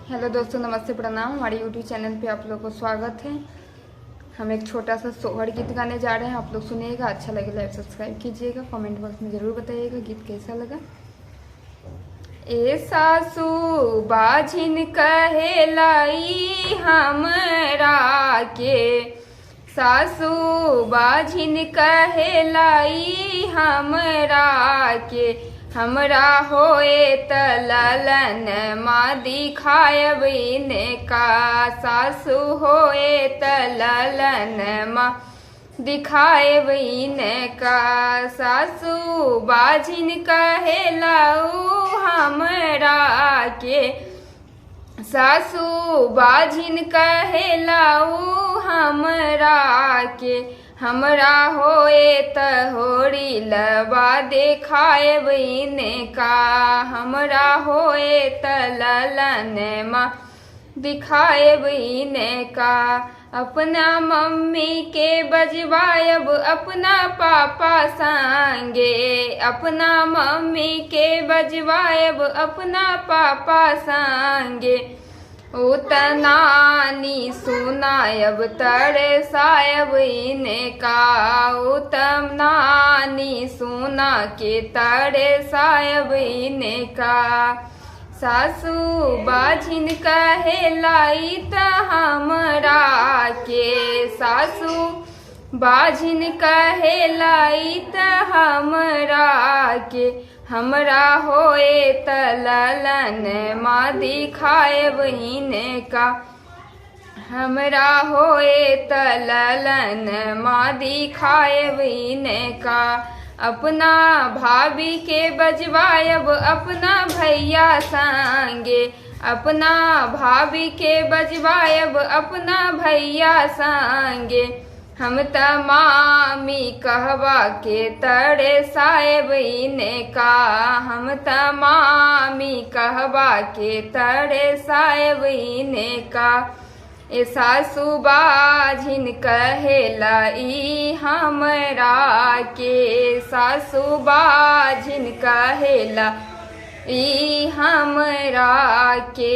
Hello दोस्तों, नमस्ते, प्रणाम। हमारे यूट्यूब चैनल पे आप लोगों को स्वागत है। हम एक छोटा सा सोहर गीत गाने जा रहे हैं। आप लोग सुनिएगा, अच्छा लगे लाइक सब्सक्राइब कीजिएगा, कमेंट बॉक्स में ज़रूर बताइएगा गीत कैसा लगा। ए सासू बाझिन कहेलाई हमरा के, सासू बाझिन कहेलाई हमरा के, हमरा होए त ललन माँ दिखायब इनका, सासू होए त ललन माँ दिखायब इनका, सासू बाझिन कहेलाऊ हमरा के, सासू बाझिन कहेलाऊ हमरा के, हमरा होए त होरी लबा देखायब इनका, हमरा होए त ललन माँ दिखायब इनका, अपना मम्मी के बजवायब अपना पापा संगे, अपना मम्मी के बजवायब अपना पापा संगे, उतनानी सुनायब तरसायब इनका, उतनानी सुना के तरसायब इनका, सासू बाझिन कहेलाई त हमरा के, सासू बाझिन कहेलाई त हमरा के, हमरा होए त ललन माँ दिखायब इनका, हमरा होए त ललन माँ दिखायब इनका, अपना भाभी के बजवायब अपना भैया संगे, अपना भाभी के बजवायब अपना भैया संगे, हम त मामी कहवा के तरसायब इनका, हम त मामी कहवा के तरसायब इनका, ए सासू बाझिन कहेलाई हमरा के, सासू बाझिन कहेला ई हमरा के,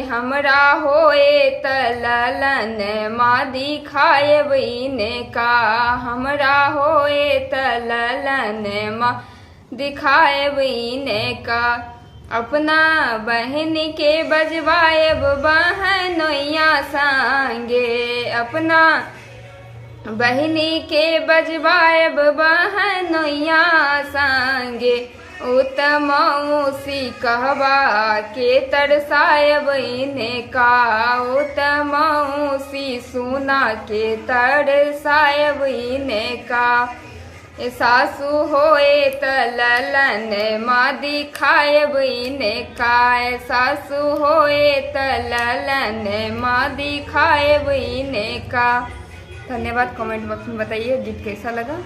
हमरा होए त ललन माँ दिखायब इनका, हमरा होए त ललन माँ दिखायब इनका, अपना बहन के बजवायब बहनोइया संगे, अपना बहनी के बजवायब बहनोइया संगे, उतमौसी कहवा के तरसायब इनका, उतमौसी सुना के तरसायब इनका, सासू होए त ललन माँ दिखायब इनका, सासू होए त ललन माँ दिखायब इनका। धन्यवाद। कमेंट बॉक्स में बताइए गीत कैसा लगा।